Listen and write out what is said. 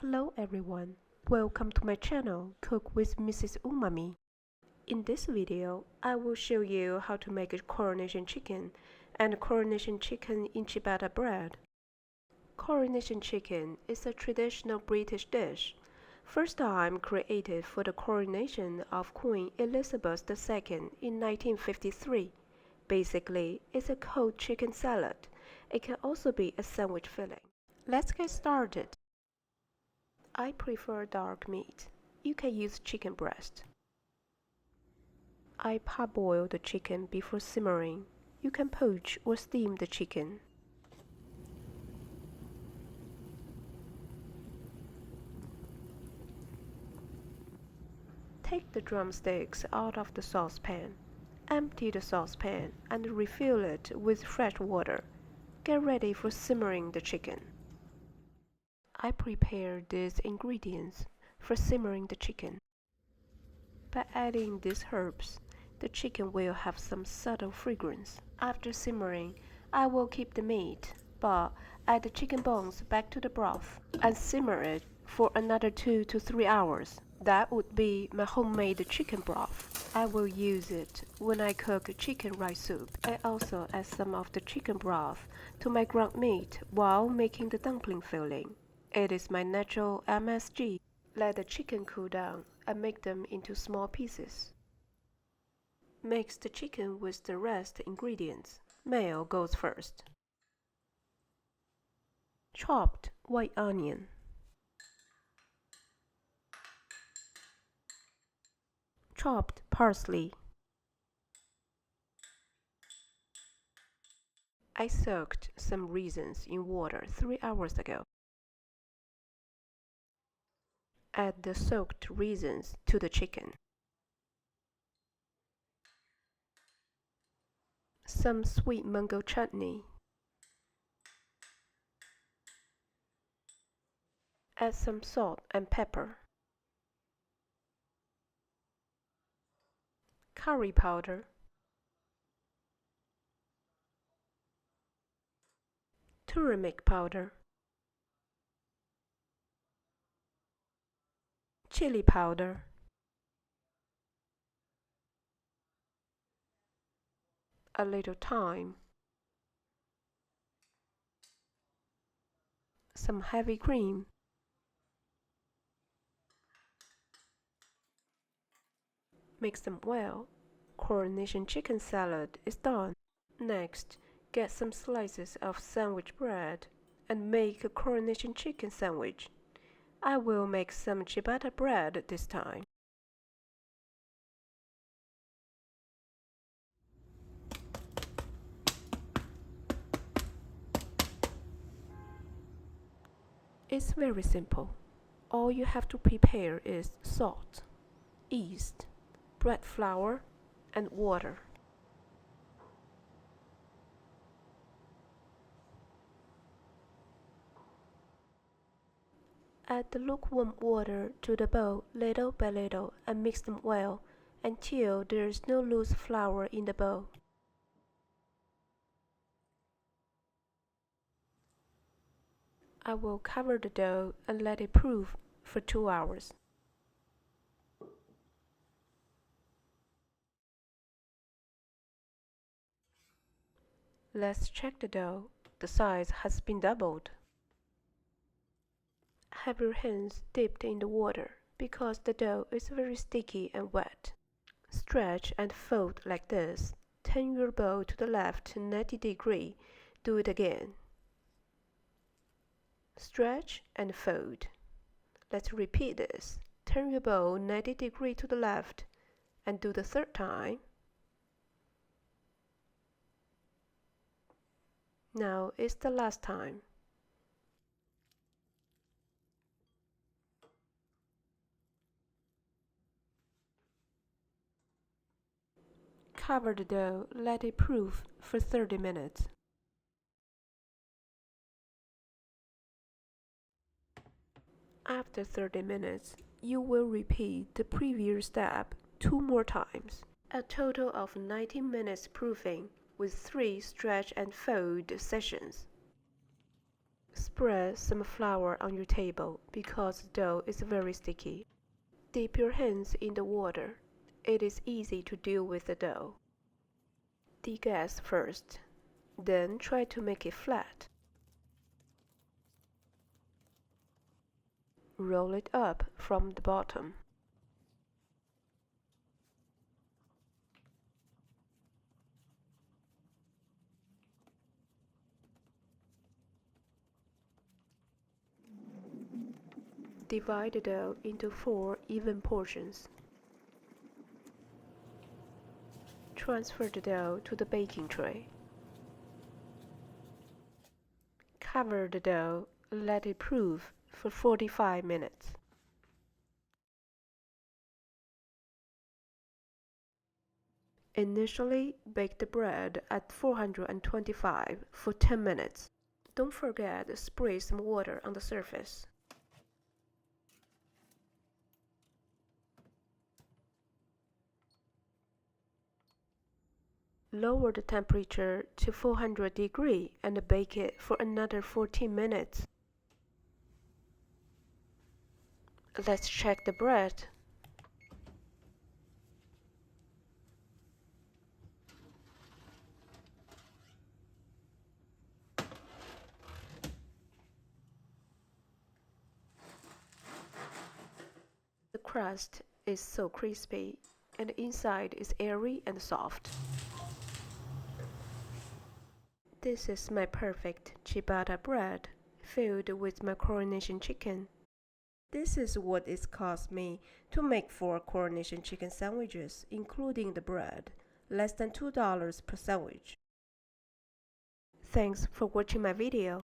Hello everyone, welcome to my channel Cook with Mrs. Umami. In this video, I will show you how to make a Coronation Chicken and Coronation Chicken in Ciabatta Bread. Coronation Chicken is a traditional British dish, first time created for the coronation of Queen Elizabeth II in 1953. Basically, it's a cold chicken salad. It can also be a sandwich filling. Let's get started. I prefer dark meat. You can use chicken breast. I parboil the chicken before simmering. You can poach or steam the chicken. Take the drumsticks out of the saucepan. Empty the saucepan and refill it with fresh water. Get ready for simmering the chicken. I prepare these ingredients for simmering the chicken. By adding these herbs, the chicken will have some subtle fragrance. After simmering, I will keep the meat, but add the chicken bones back to the broth and simmer it for another 2 to 3 hours. That would be my homemade chicken broth. I will use it when I cook chicken rice soup. I also add some of the chicken broth to my ground meat while making the dumpling filling. It is my natural MSG. Let the chicken cool down and make them into small pieces. Mix the chicken with the rest ingredients. Mayo goes first. Chopped white onion. Chopped parsley. I soaked some raisins in water 3 hours ago. Add the soaked raisins to the chicken. Some sweet mango chutney. Add some salt and pepper. Curry powder. Turmeric powder. Chili powder. A little thyme. Some heavy cream. Mix them well. Coronation chicken salad is done. Next, get some slices of sandwich bread and make a Coronation chicken sandwich. I will make some ciabatta bread this time. It's very simple. All you have to prepare is salt, yeast, bread flour, and water. Add the lukewarm water to the bowl little by little and mix them well until there is no loose flour in the bowl. I will cover the dough and let it proof for 2 hours. Let's check the dough. The size has been doubled. Have your hands dipped in the water because the dough is very sticky and wet. Stretch and fold like this. Turn your bowl to the left 90 degrees. Do it again. Stretch and fold. Let's repeat this. Turn your bowl 90 degrees to the left and do the third time. Now it's the last time. Cover the dough, let it proof for 30 minutes. After 30 minutes, you will repeat the previous step 2 more times. A total of 90 minutes proofing with 3 stretch and fold sessions. Spread some flour on your table because the dough is very sticky. Dip your hands in the water. It is easy to deal with the dough. Degas first, then try to make it flat. Roll it up from the bottom. Divide the dough into 4 even portions. Transfer the dough to the baking tray. Cover the dough, let it proof for 45 minutes. Initially, bake the bread at 425 for 10 minutes. Don't forget to spray some water on the surface. Lower the temperature to 400 degrees and bake it for another 14 minutes. Let's check the bread. The crust is so crispy and the inside is airy and soft. This is my perfect ciabatta bread filled with my Coronation chicken. This is what it cost me to make 4 Coronation chicken sandwiches, including the bread, less than $2 per sandwich. Thanks for watching my video.